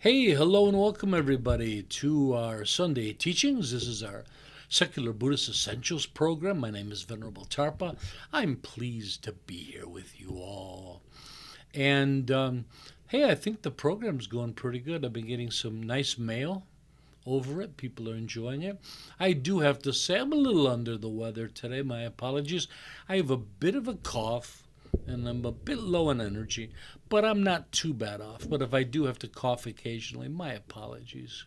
Hey, hello and welcome everybody to our Sunday teachings. This is our Secular Buddhist Essentials program. My name is Venerable Tarpa. I'm pleased to be here with you all. And hey, I think the program's going pretty good. I've been getting some nice mail over it. People are enjoying it. I do have to say I'm a little under the weather today. My apologies. I have a bit of a cough and I'm a bit low on energy, but I'm not too bad off. But if I do have to cough occasionally, my apologies.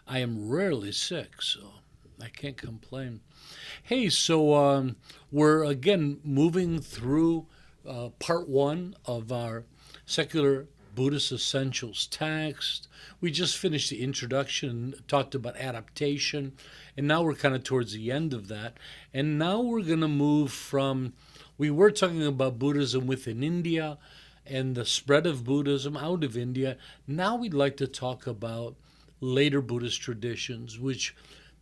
I am rarely sick, so I can't complain. Hey, so we're again moving through part one of our Secular Buddhist Essentials text. We just finished the introduction, talked about adaptation, and now we're kind of towards the end of that. And now we're going to move from, we were talking about Buddhism within India and the spread of Buddhism out of India. Now we'd like to talk about later Buddhist traditions, which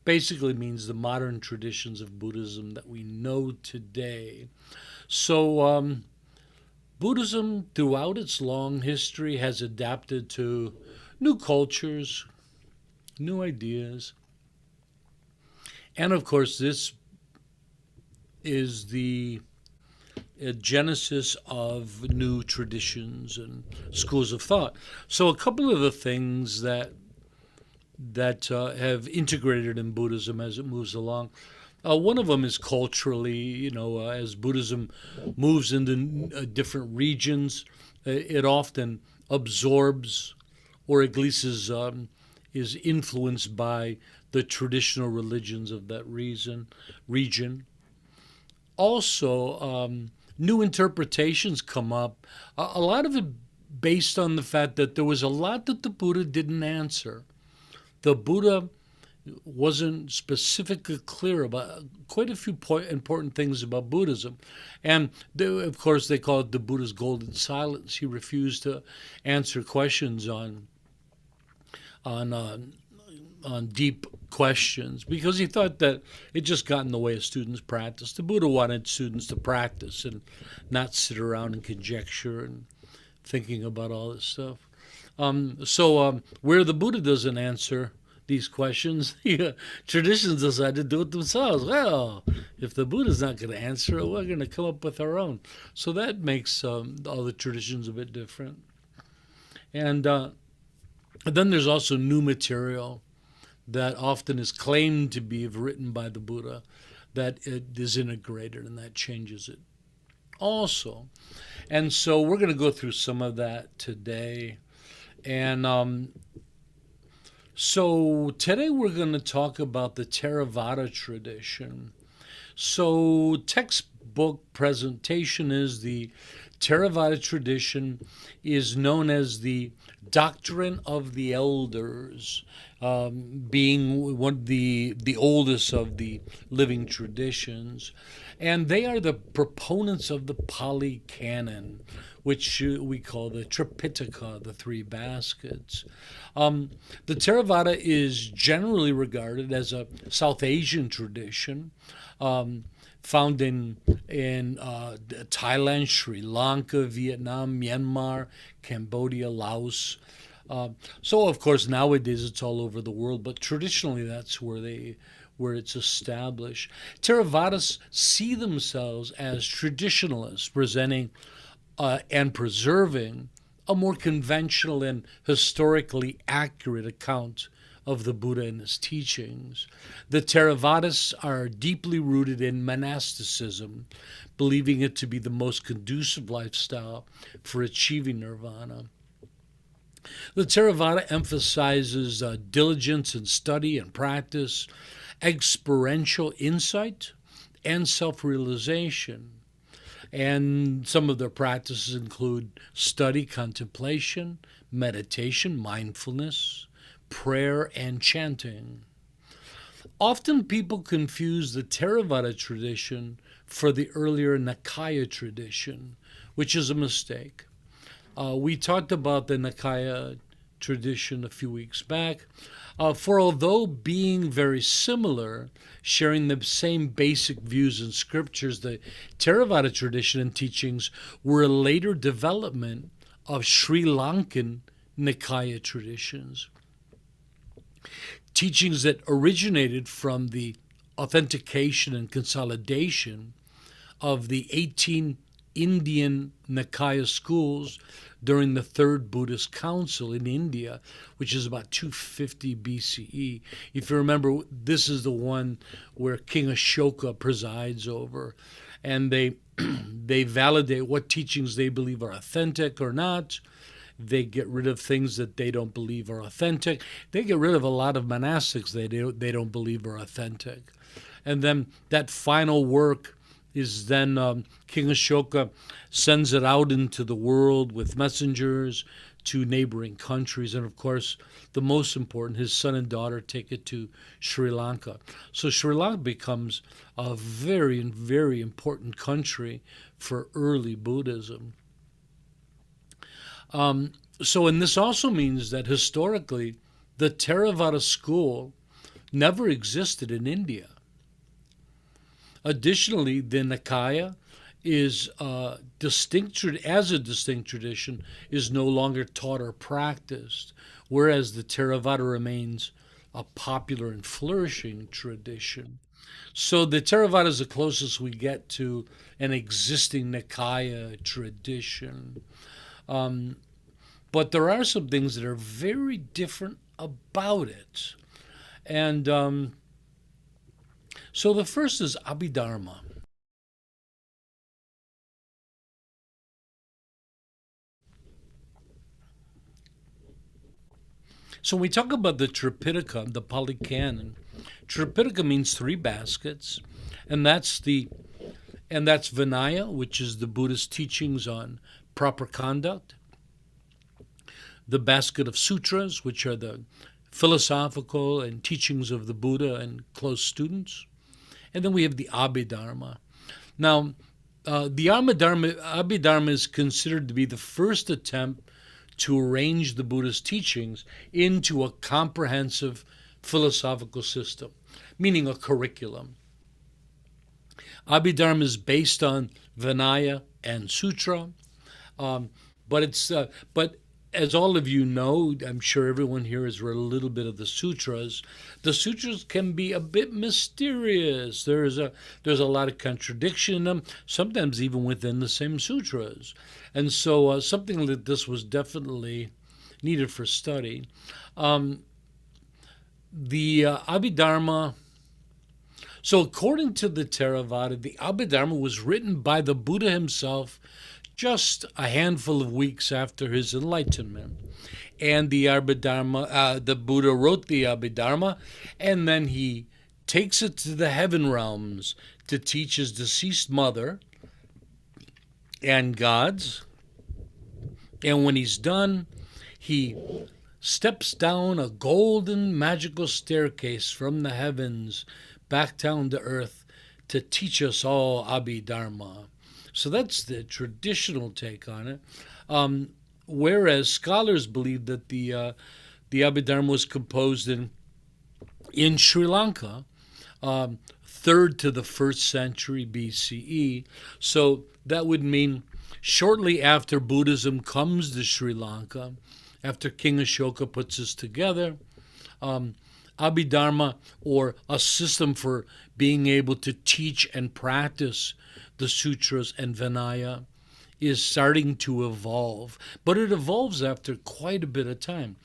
basically means the modern traditions of Buddhism that we know today. So, Buddhism, throughout its long history, has adapted to new cultures, new ideas. And of course, this is the genesis of new traditions and schools of thought. So, a couple of the things that have integrated in Buddhism as it moves along. One of them is culturally, as Buddhism moves into different regions, it often absorbs or at least is influenced by the traditional religions of that region. Also, new interpretations come up, a lot of it based on the fact that there was a lot that the Buddha didn't answer. The Buddha wasn't specifically clear about quite a few important things about Buddhism. And of course, they call it the Buddha's golden silence. He refused to answer questions on deep questions because he thought that it just got in the way of students' practice. The Buddha wanted students to practice and not sit around and conjecture and thinking about all this stuff. So where the Buddha doesn't answer these questions, the traditions decide to do it themselves. Well, if the Buddha's not going to answer it, we're going to come up with our own. So that makes all the traditions a bit different. And then there's also new material that often is claimed to be written by the Buddha that it is integrated and that changes it also. And so we're going to go through some of that today. And so today we're going to talk about the Theravada tradition. So textbook presentation is the Theravada tradition is known as the doctrine of the elders, being one of the oldest of the living traditions. And they are the proponents of the Pali Canon, which we call the Tripitaka, the three baskets. The Theravada is generally regarded as a South Asian tradition, found in Thailand, Sri Lanka, Vietnam, Myanmar, Cambodia, Laos. So of course nowadays it's all over the world, but traditionally that's where it's established. Theravadas see themselves as traditionalists, presenting and preserving a more conventional and historically accurate account of the Buddha and his teachings. The Theravadas are deeply rooted in monasticism, believing it to be the most conducive lifestyle for achieving nirvana. The Theravada emphasizes diligence in study and practice, experiential insight, and self-realization. And some of their practices include study, contemplation, meditation, mindfulness, prayer, and chanting. Often people confuse the Theravada tradition for the earlier Nikaya tradition, which is a mistake. We talked about the Nikaya tradition a few weeks back. For although being very similar, sharing the same basic views and scriptures, the Theravada tradition and teachings were a later development of Sri Lankan Nikaya traditions. Teachings that originated from the authentication and consolidation of the 18 Indian Nikaya schools during the Third Buddhist Council in India, which is about 250 BCE. If you remember, this is the one where King Ashoka presides over, and they they validate what teachings they believe are authentic or not. They get rid of things that they don't believe are authentic. They get rid of a lot of monastics they don't believe are authentic. And then that final work is then King Ashoka sends it out into the world with messengers to neighboring countries. And of course, the most important, his son and daughter take it to Sri Lanka. So Sri Lanka becomes a very, very important country for early Buddhism. And this also means that historically, the Theravada school never existed in India. Additionally, the Nikaya is distinct tradition, is no longer taught or practiced, whereas the Theravada remains a popular and flourishing tradition. So the Theravada is the closest we get to an existing Nikaya tradition. But there are some things that are very different about it. And so the first is Abhidharma. So when we talk about the Tripitaka, the Pali Canon, Tripitaka means three baskets, and that's Vinaya, which is the Buddhist teachings on proper conduct, the basket of sutras, which are the philosophical and teachings of the Buddha and close students, and then we have the Abhidharma. Now, the Abhidharma is considered to be the first attempt to arrange the Buddhist teachings into a comprehensive philosophical system, meaning a curriculum. Abhidharma is based on Vinaya and Sutra, but as all of you know, I'm sure everyone here has read a little bit of the sutras. The sutras can be a bit mysterious. There's a lot of contradiction in them, sometimes even within the same sutras. And so something like this was definitely needed for study. The Abhidharma, so according to the Theravada, the Abhidharma was written by the Buddha himself just a handful of weeks after his enlightenment. And the Buddha wrote the Abhidharma, and then he takes it to the heaven realms to teach his deceased mother and gods. And when he's done, he steps down a golden magical staircase from the heavens back down to earth to teach us all Abhidharma. So that's the traditional take on it. Whereas scholars believe that the Abhidharma was composed in Sri Lanka, 3rd to the 1st century BCE. So that would mean shortly after Buddhism comes to Sri Lanka, after King Ashoka puts this together, Abhidharma, or a system for being able to teach and practice the sutras and Vinaya, is starting to evolve. But it evolves after quite a bit of time.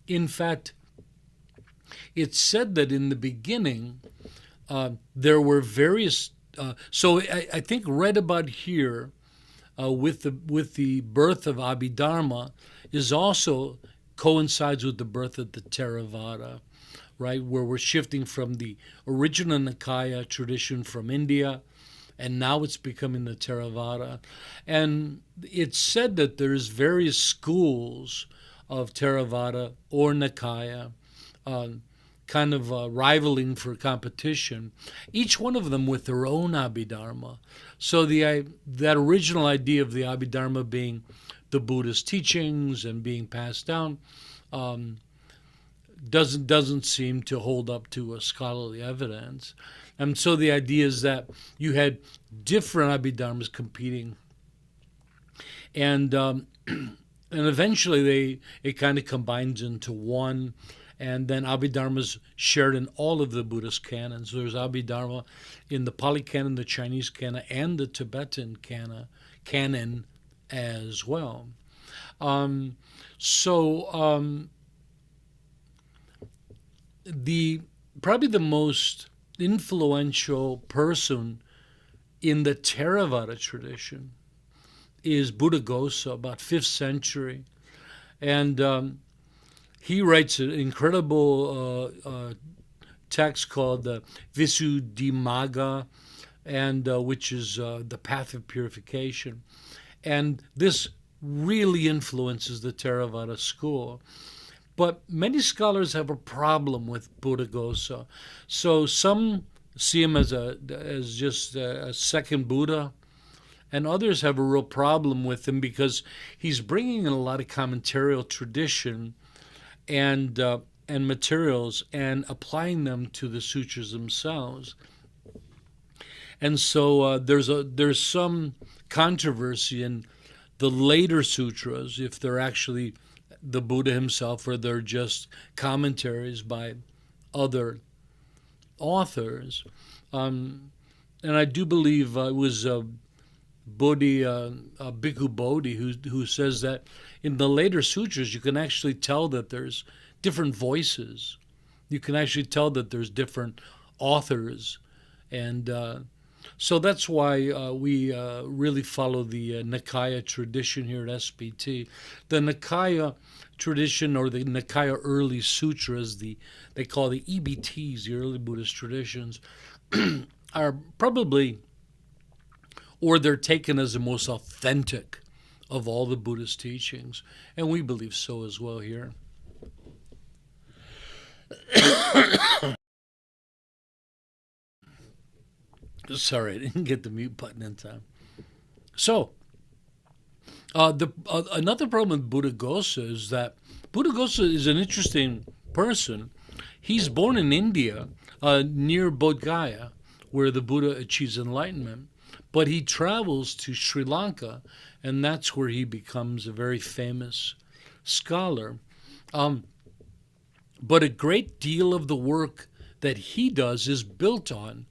In fact, it's said that in the beginning, there were various. So I think right about here, with the birth of Abhidharma, is also coincides with the birth of the Theravada, right? Where we're shifting from the original Nikaya tradition from India, and now it's becoming the Theravada. And it's said that there's various schools of Theravada or Nikaya, kind of rivaling for competition, each one of them with their own Abhidharma. So that original idea of the Abhidharma being the Buddhist teachings and being passed down doesn't seem to hold up to a scholarly evidence. And so the idea is that you had different Abhidharmas competing. And and eventually it kind of combines into one. And then Abhidharma is shared in all of the Buddhist canons. There's Abhidharma in the Pali Canon, the Chinese Canon, and the Tibetan canon as well. Um, so the probably the most influential person in the Theravada tradition is Buddhaghosa, about 5th century. And he writes an incredible text called the Visuddhimagga, and which is the path of purification. And this really influences the Theravada school. But many scholars have a problem with Buddhaghosa. So some see him as just a second Buddha, and others have a real problem with him because he's bringing in a lot of commentarial tradition and materials and applying them to the sutras themselves. And so there's some controversy in the later sutras, if they're actually the Buddha himself or they're just commentaries by other authors. And I do believe it was Bhikkhu Bodhi who says that in the later sutras you can actually tell that there's different voices. You can actually tell that there's different authors. And so that's why we really follow the Nikaya tradition here at SBT. The Nikaya tradition, or the Nikaya early sutras, they call the EBTs, the early Buddhist traditions, are probably, or they're taken as the most authentic of all the Buddhist teachings. And we believe so as well here. Sorry, I didn't get the mute button in time. So, another problem with Buddhaghosa is that Buddhaghosa is an interesting person. He's born in India, near Bodh Gaya, where the Buddha achieves enlightenment. But he travels to Sri Lanka, and that's where he becomes a very famous scholar. But a great deal of the work that he does is built on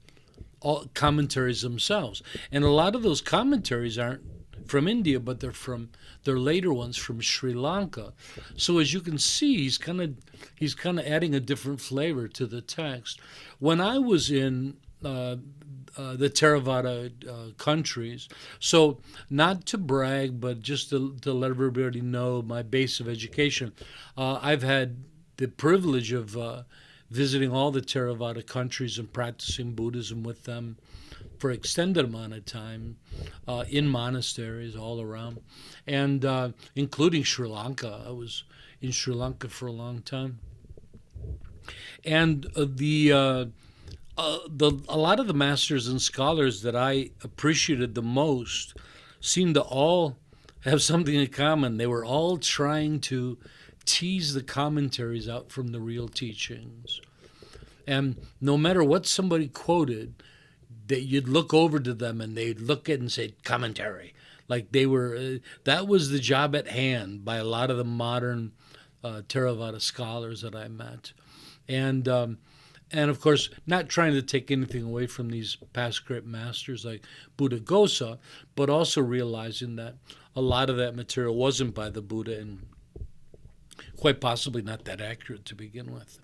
all commentaries themselves. And a lot of those commentaries aren't from India, but they're later ones from Sri Lanka. So as you can see, he's kind of adding a different flavor to the text. When I was in the Theravada countries, so not to brag, but just to let everybody know my base of education, I've had the privilege of visiting all the Theravada countries and practicing Buddhism with them for an extended amount of time in monasteries all around, and including Sri Lanka. I was in Sri Lanka for a long time. And a lot of the masters and scholars that I appreciated the most seemed to all have something in common. They were all trying to tease the commentaries out from the real teachings. And no matter what somebody quoted, that you'd look over to them and they'd look at it and say commentary, like they were that was the job at hand by a lot of the modern Theravada scholars that I met. And of course, not trying to take anything away from these past great masters like Buddhaghosa, but also realizing that a lot of that material wasn't by the Buddha and quite possibly not that accurate to begin with.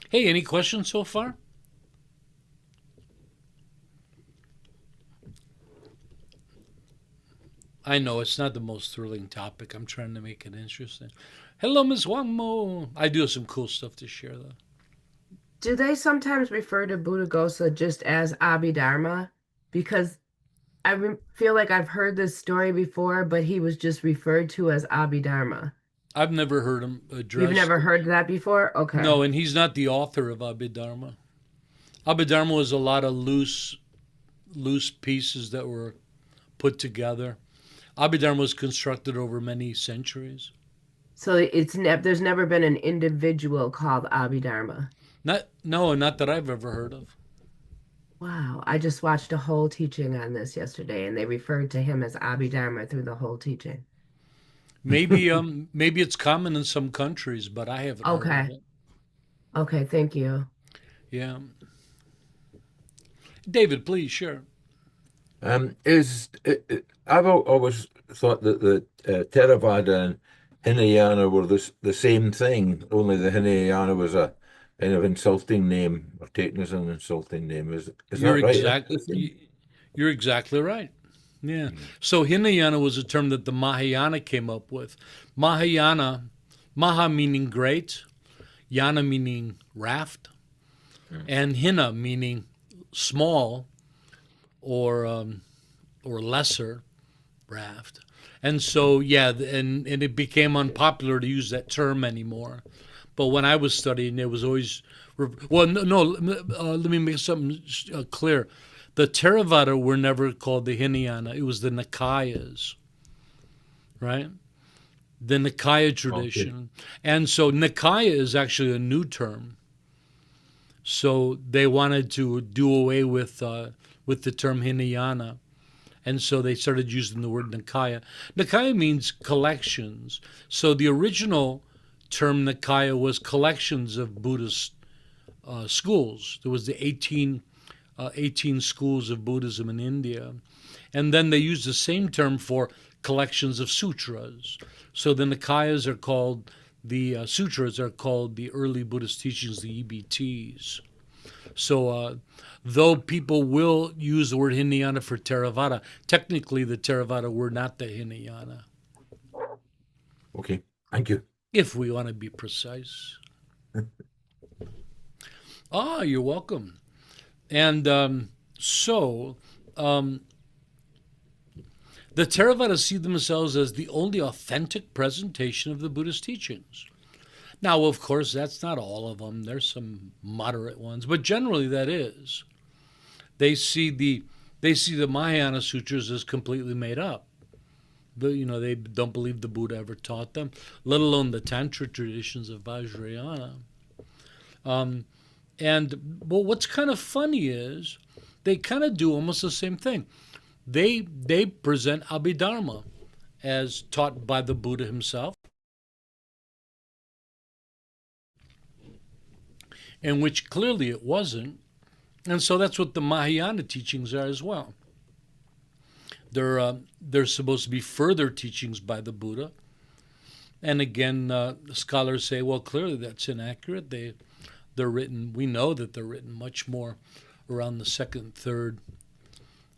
Hey, any questions so far? I know it's not the most thrilling topic. I'm trying to make it interesting. Hello, Ms. Wangmo. I do have some cool stuff to share, though. Do they sometimes refer to Buddhaghosa just as Abhidharma? Because feel like I've heard this story before, but he was just referred to as Abhidharma. I've never heard him You've addressed. never heard that before? Okay. No, and he's not the author of Abhidharma. Abhidharma was a lot of loose pieces that were put together. Abhidharma was constructed over many centuries. So there's never been an individual called Abhidharma. Not that I've ever heard of. Wow. I just watched a whole teaching on this yesterday, and they referred to him as Abhidharma through the whole teaching. Maybe it's common in some countries, but I haven't heard of Okay. it. Okay. Thank you. Yeah, David, please share. I've always thought that the Theravada and Hinayana were the same thing, only the Hinayana was a kind of insulting name or taken as an insulting name. Is You're that right? Is exact. that the same? You're exactly right. Yeah. Mm. So Hinayana was a term that the Mahayana came up with. Mahayana, Maha meaning great, Yana meaning raft, Mm. and Hina meaning small or lesser raft. And so yeah, and it became unpopular to use that term anymore. But when I was studying, it was always well. No, no let me make something clear. The Theravada were never called the Hinayana. It was the Nikayas, right? The Nikaya Okay. tradition, and so Nikaya is actually a new term. So they wanted to do away with the term Hinayana, and so they started using the word Nikaya. Nikaya means collections. So the original term Nikaya was collections of Buddhist schools. There was the 18 schools of Buddhism in India. And then they used the same term for collections of sutras. So the Nikayas are called, the sutras are called the early Buddhist teachings, the EBTs. So though people will use the word Hinayana for Theravada, technically the Theravada were not the Hinayana, Okay. Thank you. if we want to be precise. Ah, you're welcome. And so um, the Theravada see themselves as the only authentic presentation of the Buddhist teachings. Now, of course, that's not all of them. There's some moderate ones, but generally that is. They see the Mahayana sutras as completely made up. They don't believe the Buddha ever taught them, let alone the Tantra traditions of Vajrayana. Um, and what's kind of funny is they kind of do almost the same thing. They present Abhidharma as taught by the Buddha himself, in which clearly it wasn't. And so that's what the Mahayana teachings are as well. They're supposed to be further teachings by the Buddha. And again, scholars say, well, clearly that's inaccurate. They're written. We know that they're written much more around the second, third,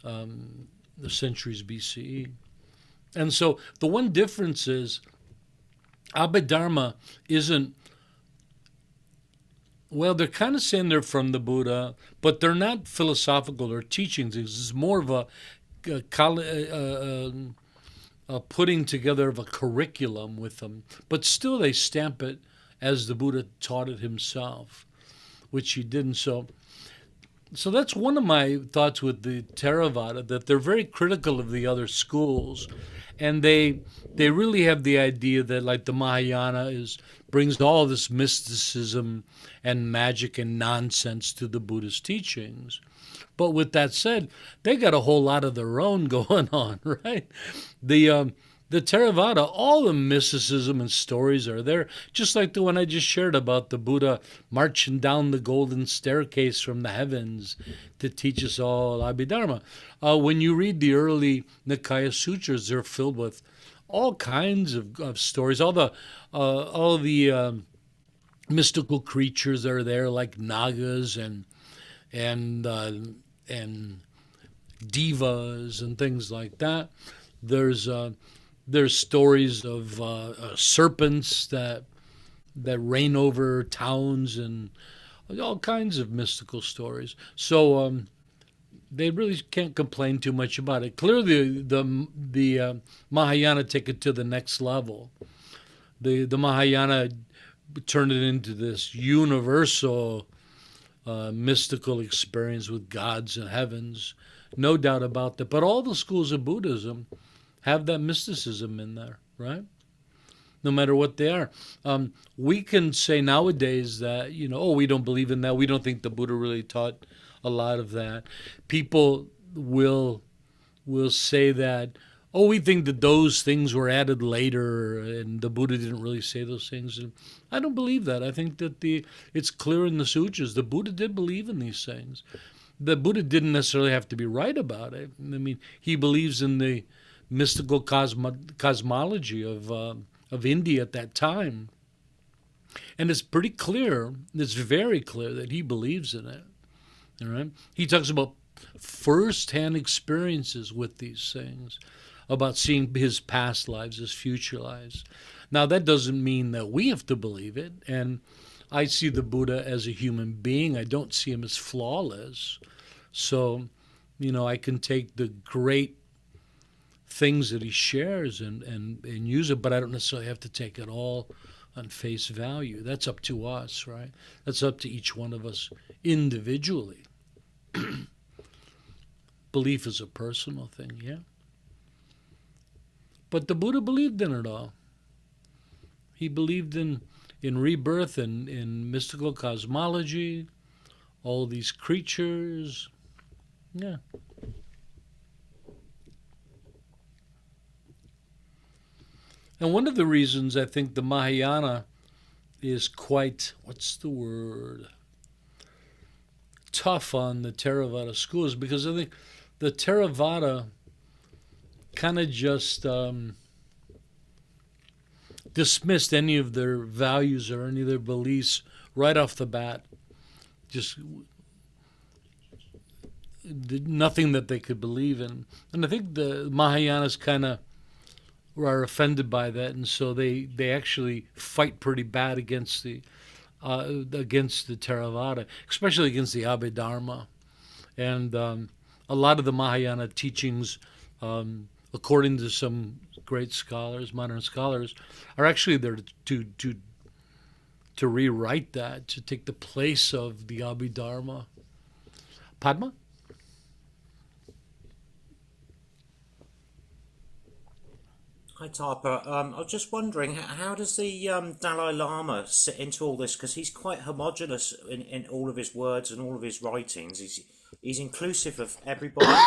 the centuries BCE. And so the one difference is Abhidharma isn't. Well, they're kind of saying they're from the Buddha, but they're not philosophical or teachings. It's more of a putting together of a curriculum with them. But still, they stamp it as the Buddha taught it himself, which he didn't. So that's one of my thoughts with the Theravada, that they're very critical of the other schools, and they really have the idea that like the Mahayana is brings all this mysticism and magic and nonsense to the Buddhist teachings. But with that said, they got a whole lot of their own going on, right? The Theravada, all the mysticism and stories are there, just like the one I just shared about the Buddha marching down the golden staircase from the heavens to teach us all Abhidharma. When you read the early Nikaya sutras, they're filled with all kinds of stories, all the mystical creatures that are there, like nagas and and divas and things like that. There's there's stories of serpents that reign over towns and all kinds of mystical stories. So they really can't complain too much about it. Clearly, the Mahayana take it to the next level. The Mahayana turn it into this universal mystical experience with gods and heavens, no doubt about that. But all the schools of Buddhism have that mysticism in there, right? No matter what they are. We can say nowadays that, oh, we don't believe in that. We don't think the Buddha really taught a lot of that. People will say that, oh, we think that those things were added later and the Buddha didn't really say those things. And I don't believe that. I think that it's clear in the sutras. The Buddha did believe in these things. The Buddha didn't necessarily have to be right about it. I mean, he believes in the mystical cosmology of India at that time. And it's pretty clear, it's very clear that he believes in it. All right? He talks about first-hand experiences with these things, about seeing his past lives, his future lives. Now, that doesn't mean that we have to believe it. And I see the Buddha as a human being. I don't see him as flawless. So, I can take the great things that he shares and use it, but I don't necessarily have to take it all on face value. That's up to us, right? That's up to each one of us individually. Belief is a personal thing, yeah. But the Buddha believed in it all. He believed in rebirth and in mystical cosmology, all these creatures. Yeah. And one of the reasons I think the Mahayana is quite, what's the word, tough on the Theravada schools, because I think the Theravada kind of just dismissed any of their values or any of their beliefs right off the bat. Just nothing that they could believe in. And I think the Mahayanas kind of are offended by that, and so they actually fight pretty bad against the Theravada, especially against the Abhidharma. And a lot of the Mahayana teachings, according to some great scholars, modern scholars, are actually there to rewrite that, to take the place of the Abhidharma. Padma? Hi, Tarpa. I was just wondering, how does the Dalai Lama sit into all this? Because he's quite homogenous in all of his words and all of his writings. He's inclusive of everybody,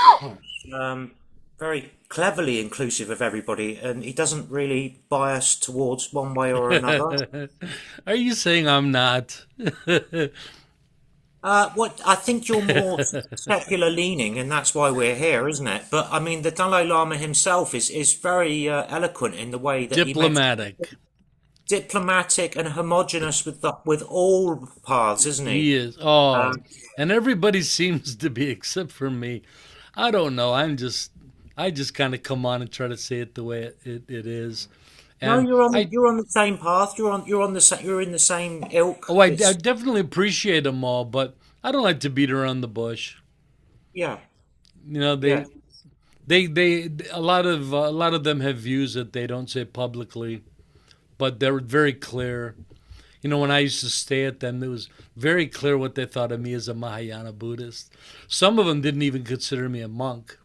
very cleverly inclusive of everybody, and he doesn't really bias towards one way or another. Are you saying I'm not? What I think you're more secular leaning, and that's why we're here, isn't it? But I mean, the Dalai Lama himself is very eloquent in the way that he makes Diplomatic. diplomatic and homogenous with all paths, isn't he? He is. Oh, Um, and everybody seems to be except for me. I don't know. I just kind of come on and try to say it the way it is. no, And I, you're on the same path. You're in the same ilk. I It's definitely appreciate them all, but I don't like to beat around the bush. yeah, You know, yeah. they a lot of them have views that they don't say publicly, but they're very clear. When I used to stay at them, it was very clear what they thought of me as a Mahayana Buddhist. Some of them didn't even consider me a monk,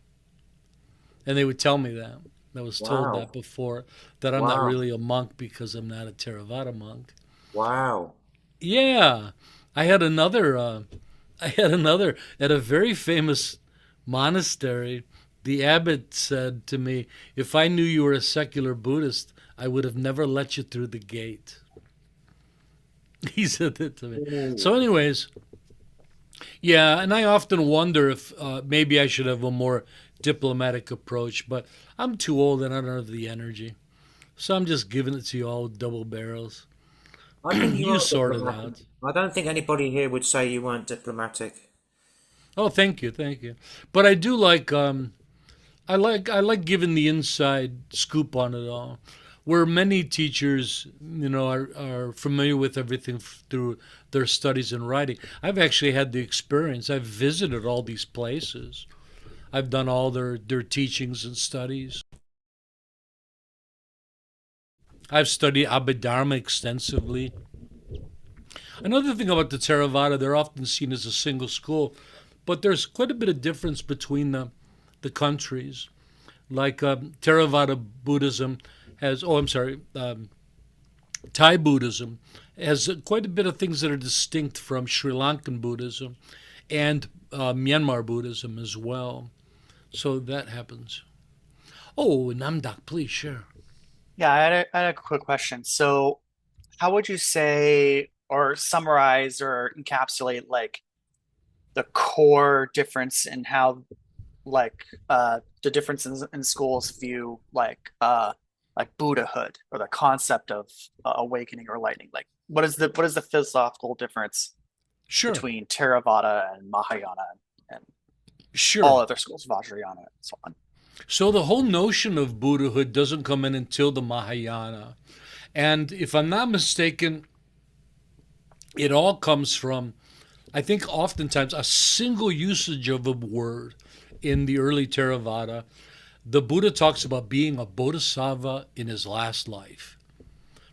and they would tell me that. I was told that Wow, before, that I'm not wow, really a monk because I'm not a Theravada monk. wow. Yeah, I had another. I had another at a very famous monastery. The abbot said to me, "If I knew you were a secular Buddhist, I would have never let you through the gate." He said that to me. So, Ooh. anyways, yeah, and I often wonder if maybe I should have a more diplomatic approach, but I'm too old and I don't have the energy. So I'm just giving it to you all double barrels. I think you You are sort it diplomatic. out. I don't think anybody here would say you weren't diplomatic. Oh, thank you, thank you. But I do like I like giving the inside scoop on it all, where many teachers, are familiar with everything through their studies and writing. I've actually had the experience. I've visited all these places. I've done all their teachings and studies. I've studied Abhidharma extensively. Another thing about the Theravada, they're often seen as a single school, but there's quite a bit of difference between the countries. Like Theravada Buddhism has, oh, I'm sorry, Thai Buddhism has quite a bit of things that are distinct from Sri Lankan Buddhism, and Myanmar Buddhism as well. So that happens. Oh, Namdak, please share. Yeah, I had a quick question. So, how would you say or summarize or encapsulate like the core difference in how the difference in schools view like Buddhahood or the concept of awakening or enlightening? Like, what is the philosophical difference Sure, between Theravada and Mahayana and all sure. other schools, Vajrayana and so on? So the whole notion of Buddhahood doesn't come in until the Mahayana. And if I'm not mistaken, it all comes from, I think, oftentimes a single usage of a word in the early Theravada. The Buddha talks about being a bodhisattva in his last life,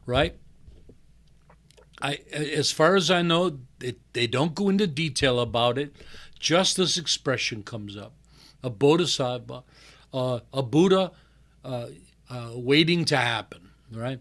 right? As far as I know, they don't go into detail about it. Just this expression comes up: a bodhisattva, a Buddha waiting to happen, right?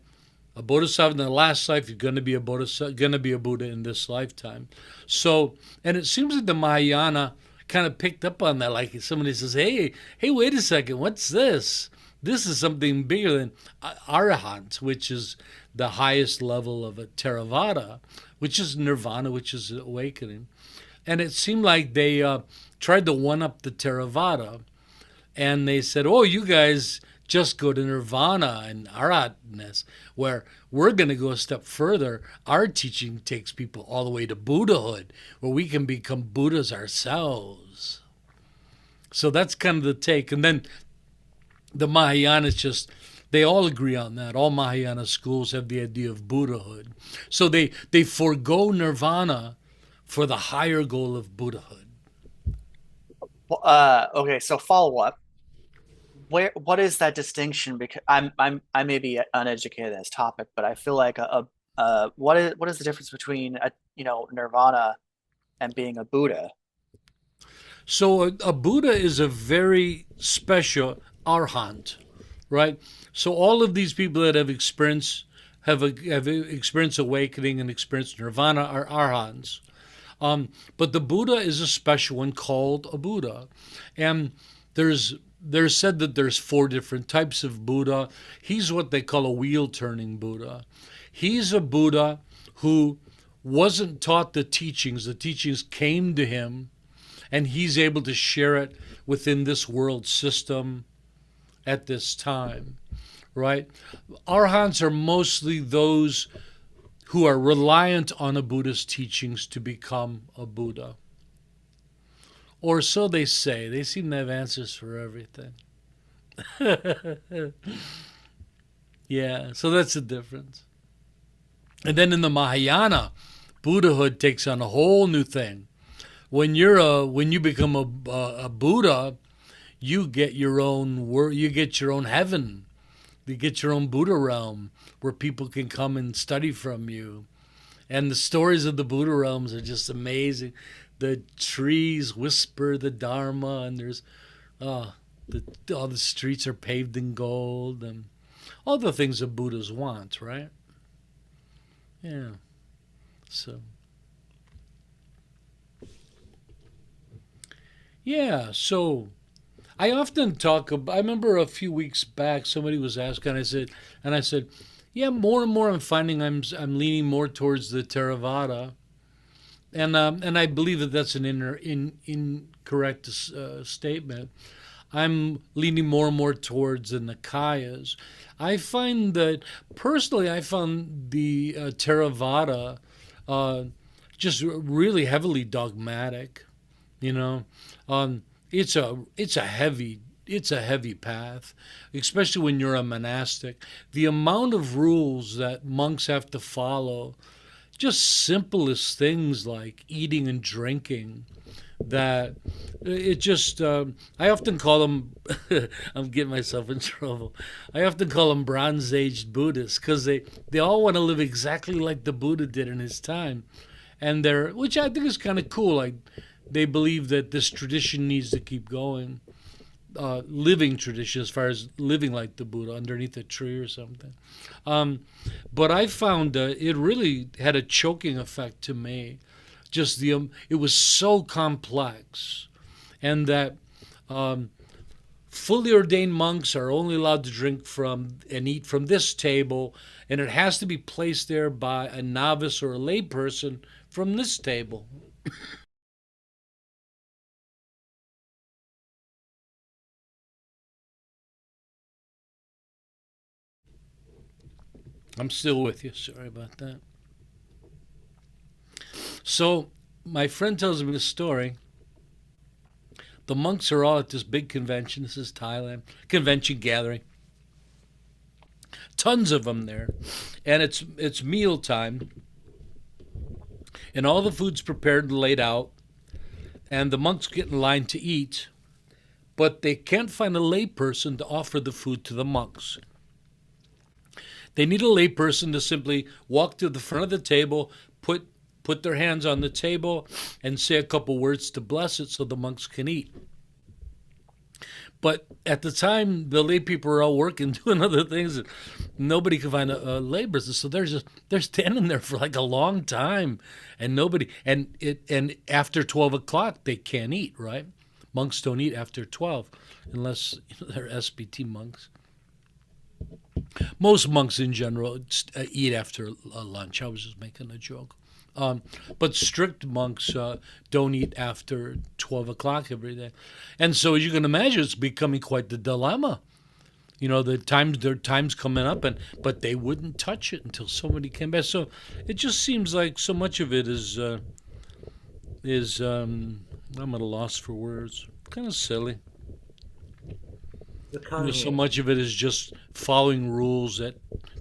A bodhisattva in the last life, you're going to be a bodhisattva, going to be a Buddha in this lifetime. So, and it seems that the Mahayana kind of picked up on that. Like somebody says, hey, wait a second, what's this? This is something bigger than Arahant, which is the highest level of a Theravada, which is nirvana, which is awakening. And it seemed like they tried to one up the Theravada, and they said, oh, you guys just go to nirvana and arahatness, where we're going to go a step further. Our teaching takes people all the way to Buddhahood, where we can become Buddhas ourselves. So that's kind of the take. And then the Mahayana just, they all agree on that. All Mahayana schools have the idea of Buddhahood. So they forego nirvana for the higher goal of Buddhahood. Well, okay, so follow up. What is that distinction? Because I may be uneducated in this topic, but I feel like what is the difference between nirvana and being a Buddha? So a Buddha is a very special arhat, right? So all of these people that have experienced awakening and experienced nirvana are arhats. But the Buddha is a special one called a Buddha, and there's said that there's 4 different types of Buddha. He's what they call a wheel-turning Buddha. He's a Buddha who wasn't taught the teachings. The teachings came to him, and he's able to share it within this world system at this time, right? Arhats are mostly those who are reliant on a Buddha's teachings to become a Buddha. Or so they say. They seem to have answers for everything. Yeah, so that's the difference. And then in the Mahayana, Buddhahood takes on a whole new thing. When you become a Buddha, you get your own heaven. You get your own Buddha realm where people can come and study from you. And the stories of the Buddha realms are just amazing. The trees whisper the Dharma, and there's all the streets are paved in gold, and all the things that Buddhas want, right? Yeah. So. Yeah. So. I often talk about. I remember a few weeks back somebody was asking. I said, yeah, more and more I'm finding I'm leaning more towards the Theravada. And I believe that that's an incorrect statement. I'm leaning more and more towards the Nikayas. I find that, personally, I found the Theravada just really heavily dogmatic. You know, it's a heavy path, especially when you're a monastic. The amount of rules that monks have to follow, just simplest things like eating and drinking, that it just I often call them I'm getting myself in trouble. I often call them bronze aged Buddhists, because they all want to live exactly like the Buddha did in his time, and which I think is kind of cool. Like, they believe that this tradition needs to keep going, living tradition, as far as living like the Buddha underneath a tree or something. But I found it really had a choking effect to me just it was so complex, and that fully ordained monks are only allowed to drink from and eat from this table, and it has to be placed there by a novice or a layperson from this table. I'm still with you. Sorry about that. So my friend tells me the story. The monks are all at this big convention. This is Thailand. Convention gathering. Tons of them there. And it's meal time. And all the food's prepared and laid out. And the monks get in line to eat. But they can't find a layperson to offer the food to the monks. They need a layperson to simply walk to the front of the table, put their hands on the table, and say a couple words to bless it so the monks can eat. But at the time, the lay people are all working, doing other things, and nobody can find a layperson. So they're standing there for like a long time, and nobody. And after 12 o'clock, they can't eat. Right? Monks don't eat after 12, unless they're SBT monks. Most monks in general eat after lunch. I was just making a joke. But strict monks don't eat after 12 o'clock every day. And so, as you can imagine, it's becoming quite the dilemma. Their time's coming up, but they wouldn't touch it until somebody came back. So it just seems like so much of it is I'm at a loss for words. Kind of silly. So much of it is just following rules that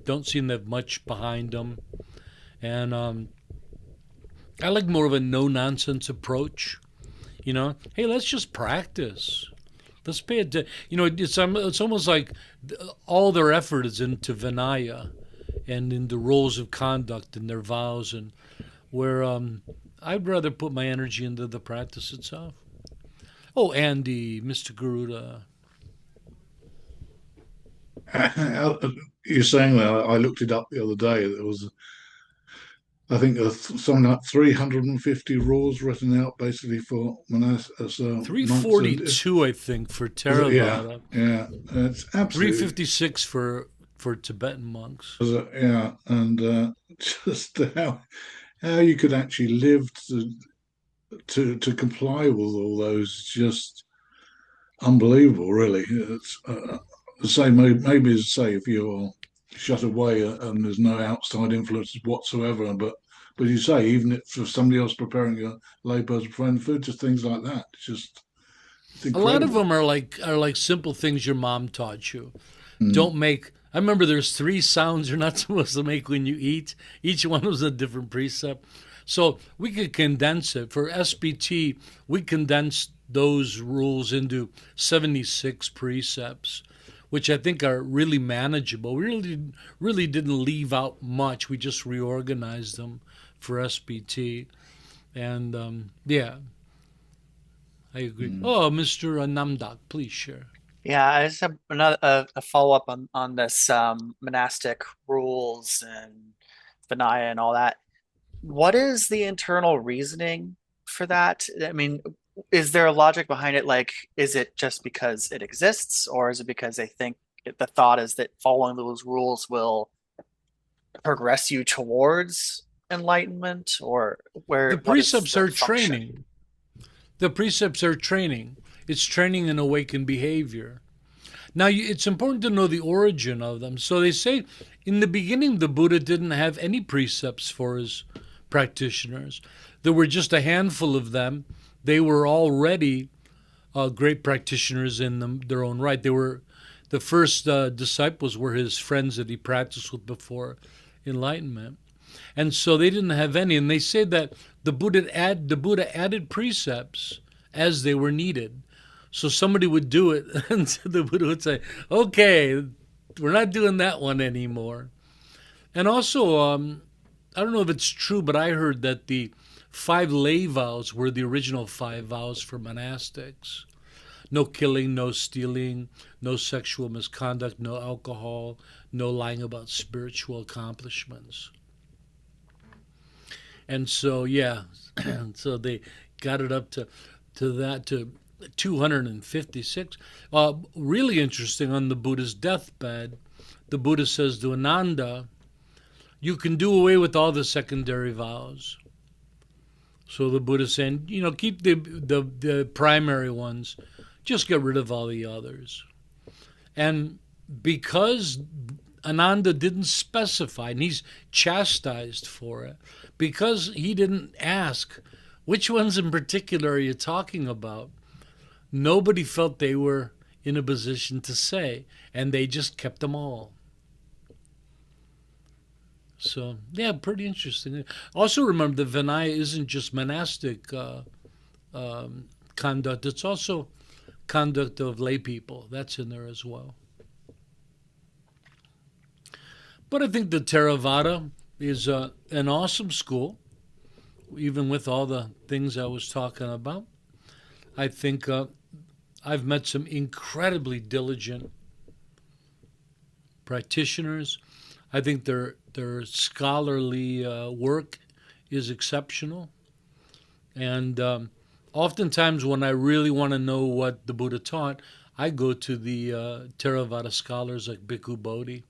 don't seem to have much behind them. And I like more of a no-nonsense approach. Hey, let's just practice. Let's pay attention. It's almost like all their effort is into Vinaya and in the rules of conduct and their vows, and where I'd rather put my energy into the practice itself. Oh, Andy, Mr. Garuda. You're saying that I looked it up the other day. There was, I think, something like 350 rules written out basically for monks. 342, I think, for Theravada. Yeah, it's absolutely 356 for Tibetan monks. Yeah, and just how you could actually live to comply with all those, just unbelievable, really. It's say maybe say if you're shut away and there's no outside influences whatsoever, but you say even if for somebody else preparing a layperson preparing food, just things like that. It's incredible. A lot of them are like simple things your mom taught you. Mm. Don't make. I remember there's 3 sounds you're not supposed to make when you eat. Each one was a different precept. So we could condense it. For SBT, we condensed those rules into 76 precepts, which I think are really manageable. We really didn't leave out much. We just reorganized them for SBT. And yeah, I agree. Mm. Oh, Mr. Namdak, please share. Yeah, I just have a follow up on this monastic rules and Vinaya and all that. What is the internal reasoning for that? I mean, is there a logic behind it? Like, is it just because it exists, or is it because they think the thought is that following those rules will progress you towards enlightenment, or where The precepts are training. The precepts are training. It's training in awakened behavior. Now, it's important to know the origin of them. So they say in the beginning, the Buddha didn't have any precepts for his practitioners. There were just a handful of them. They were already great practitioners in their own right. They were the first disciples were his friends that he practiced with before enlightenment. And so they didn't have any. And they say that the Buddha added precepts as they were needed. So somebody would do it, and the Buddha would say, okay, we're not doing that one anymore. And also, I don't know if it's true, but I heard that the 5 lay vows were the original 5 vows for monastics. No killing, no stealing, no sexual misconduct, no alcohol, no lying about spiritual accomplishments. And so, yeah, so they got it up to 256. Really interesting, on the Buddha's deathbed, the Buddha says to Ananda, you can do away with all the secondary vows. So the Buddha's saying, keep the primary ones, just get rid of all the others. And because Ananda didn't specify, and he's chastised for it, because he didn't ask, which ones in particular are you talking about? Nobody felt they were in a position to say, and they just kept them all. So, yeah, pretty interesting. Also remember that Vinaya isn't just monastic conduct, it's also conduct of lay people. That's in there as well. But I think the Theravada is an awesome school, even with all the things I was talking about. I think I've met some incredibly diligent practitioners. I think their scholarly work is exceptional. And oftentimes when I really want to know what the Buddha taught, I go to the Theravada scholars like Bhikkhu Bodhi,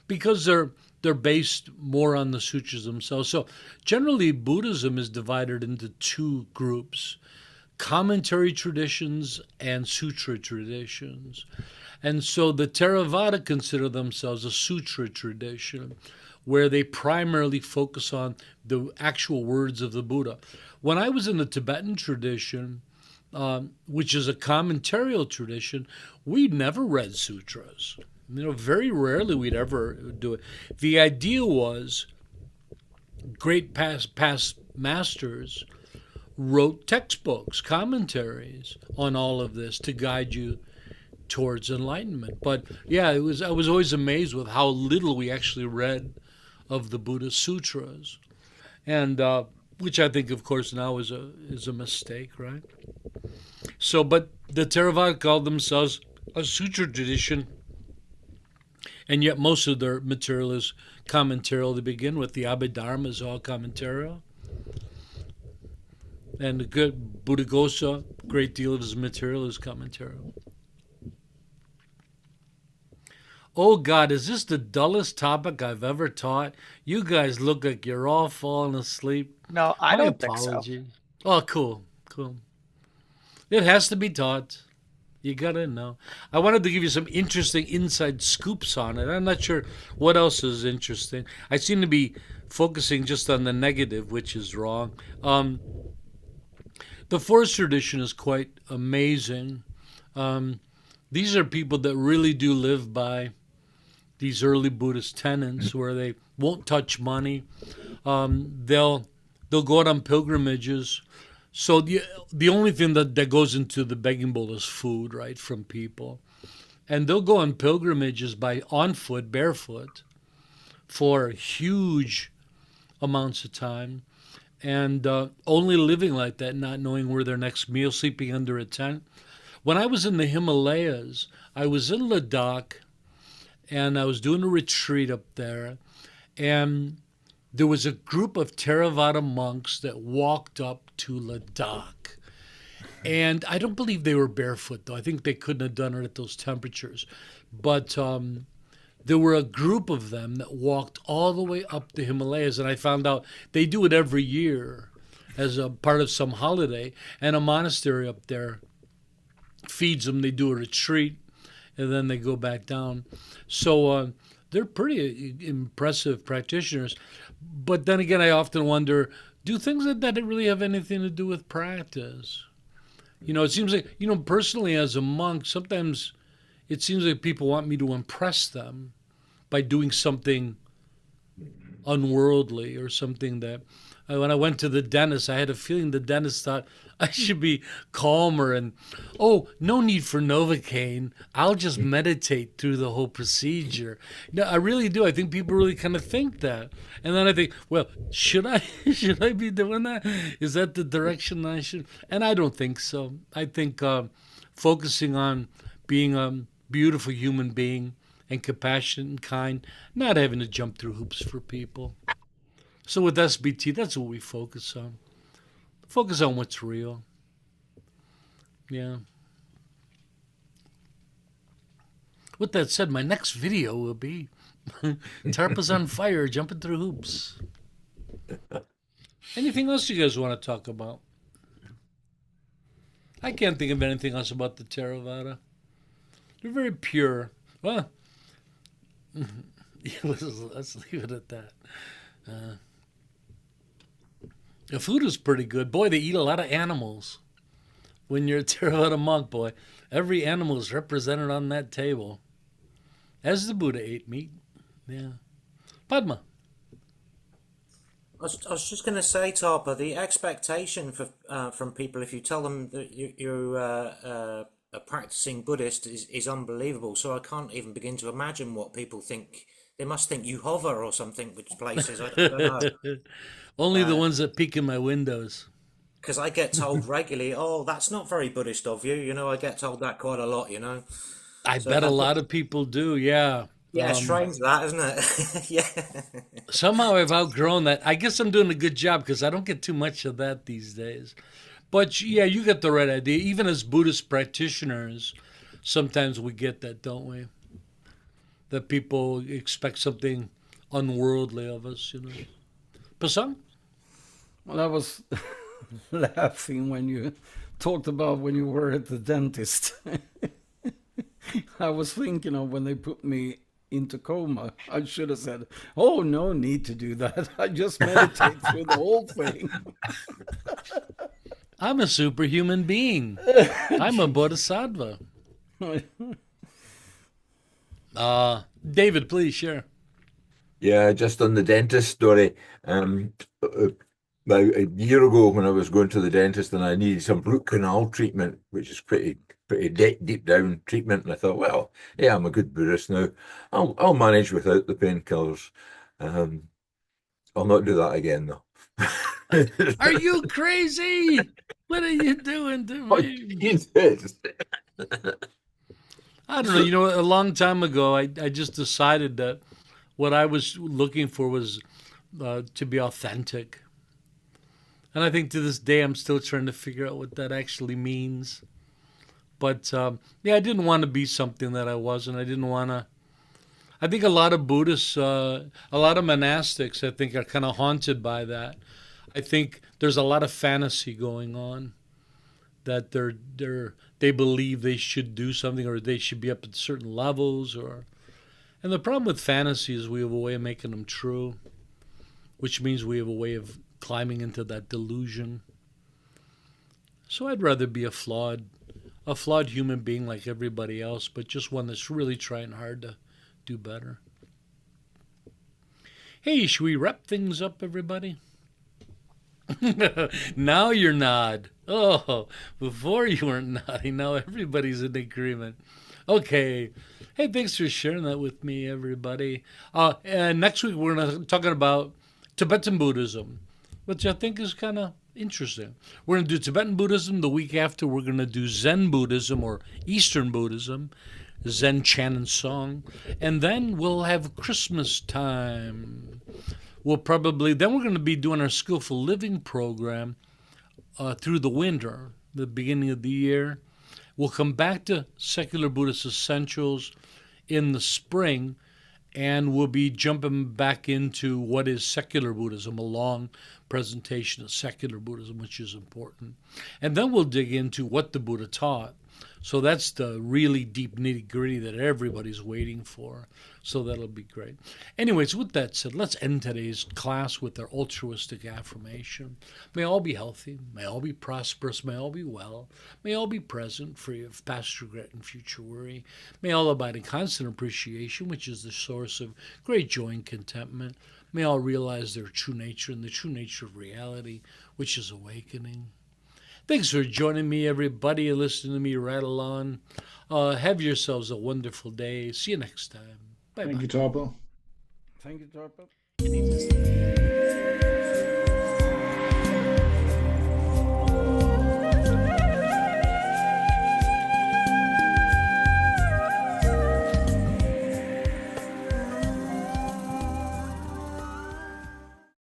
because they're based more on the sutras themselves. So generally Buddhism is divided into two groups: commentary traditions and sutra traditions. And so the Theravada consider themselves a sutra tradition, where they primarily focus on the actual words of the Buddha. When I was in the Tibetan tradition, which is a commentarial tradition, we never read sutras. Very rarely we'd ever do it. The idea was great past masters wrote textbooks, commentaries on all of this to guide you towards enlightenment. But yeah, I was always amazed with how little we actually read of the Buddha sutras, and which I think, of course, now is a mistake, right? So, but the Theravada called themselves a sutra tradition, and yet most of their material is commentarial to begin with. The Abhidharma is all commentarial. And the good Buddhaghosa, a great deal of his material is commentarial. Oh God, is this the dullest topic I've ever taught? You guys look like you're all falling asleep. No, I My don't think so. apologies. Oh, cool. It has to be taught. You gotta know. I wanted to give you some interesting inside scoops on it. I'm not sure what else is interesting. I seem to be focusing just on the negative, which is wrong. The fourth tradition is quite amazing. These are people that really do live by these early Buddhist tenets, where they won't touch money. They'll go out on pilgrimages. So the only thing that goes into the begging bowl is food, right, from people. And they'll go on pilgrimages on foot, barefoot, for huge amounts of time, and only living like that, not knowing where their next meal, sleeping under a tent. When I was in the Himalayas, I was in Ladakh, and I was doing a retreat up there, and there was a group of Theravada monks that walked up to Ladakh. And I don't believe they were barefoot, though. I think they couldn't have done it at those temperatures. But there were a group of them that walked all the way up the Himalayas, and I found out they do it every year as a part of some holiday, and a monastery up there feeds them. They do a retreat, and then they go back down. So they're pretty impressive practitioners. But then again, I often wonder, do things like that really have anything to do with practice? It seems like, personally as a monk, sometimes it seems like people want me to impress them by doing something unworldly or something that, when I went to the dentist, I had a feeling the dentist thought I should be calmer and, no need for Novocaine. I'll just meditate through the whole procedure. No, I really do. I think people really kind of think that. And then I think, well, should I be doing that? Is that the direction I should? And I don't think so. I think focusing on being a beautiful human being and compassionate and kind, not having to jump through hoops for people. So with SBT, that's what we focus on. Focus on what's real. Yeah. With that said, my next video will be Tarpa's on fire, jumping through hoops. Anything else you guys want to talk about? I can't think of anything else about the Theravada. They're very pure. Well, let's leave it at that. The food is pretty good. Boy, they eat a lot of animals. When you're a Theravada monk, boy, every animal is represented on that table. As the Buddha ate meat. Yeah. Padma. I was just going to say, Tarpa, the expectation for from people if you tell them that you're a practicing Buddhist is unbelievable. So I can't even begin to imagine what people think. They must think you hover or something, which places I don't know. Only the ones that peek in my windows. Because I get told regularly, "Oh, that's not very Buddhist of you." You know, I get told that quite a lot. You know. I So bet a that's lot of people do, yeah. yeah, strange that, isn't it? Yeah. Somehow I've outgrown that. I guess I'm doing a good job because I don't get too much of that these days. But yeah, you get the right idea. Even as Buddhist practitioners, sometimes we get that, don't we? That people expect something unworldly of us, you know. Pasang? Well, I was laughing when you talked about when you were at the dentist. I was thinking of when they put me into coma. I should have said, "Oh, no need to do that. I just meditate through the whole thing." I'm a superhuman being. I'm a bodhisattva. David, please share. Yeah, just on the dentist story. About a year ago, when I was going to the dentist and I needed some root canal treatment, which is pretty deep down treatment, and I thought, well, yeah, I'm a good Buddhist now. I'll manage without the painkillers. I'll not do that again though. Are you crazy? What are you doing to me? Jesus. I don't know. You know, a long time ago, I just decided that what I was looking for was to be authentic. And I think to this day, I'm still trying to figure out what that actually means. But yeah, I didn't want to be something that I wasn't. I didn't want to. I think a lot of Buddhists, a lot of monastics, I think, are kind of haunted by that. I think there's a lot of fantasy going on, that they believe they should do something or they should be up at certain levels, and the problem with fantasy is we have a way of making them true, which means we have a way of climbing into that delusion. So I'd rather be a flawed human being like everybody else, but just one that's really trying hard to do better. Hey, should we wrap things up, everybody? Now you're nod. Oh, before you weren't nodding. Now everybody's in agreement. Okay. Hey, thanks for sharing that with me, everybody. And next week we're going to talking about Tibetan Buddhism, which I think is kind of interesting. We're going to do Tibetan Buddhism. The week after, we're going to do Zen Buddhism or Eastern Buddhism, Zen chant and song. And then we'll have Christmas time. Then we're going to be doing our Skillful Living program through the winter, the beginning of the year. We'll come back to Secular Buddhist Essentials in the spring, and we'll be jumping back into what is secular Buddhism, a long presentation of secular Buddhism, which is important. And then we'll dig into what the Buddha taught. So that's the really deep nitty-gritty that everybody's waiting for. So that'll be great. Anyways, with that said, let's end today's class with our altruistic affirmation. May all be healthy. May all be prosperous. May all be well. May all be present, free of past regret and future worry. May all abide in constant appreciation, which is the source of great joy and contentment. May all realize their true nature and the true nature of reality, which is awakening. Thanks for joining me, everybody, and listening to me rattle on. Have yourselves a wonderful day. See you next time. Bye-bye. Thank you, Tarpa. Thank you, Tarpa.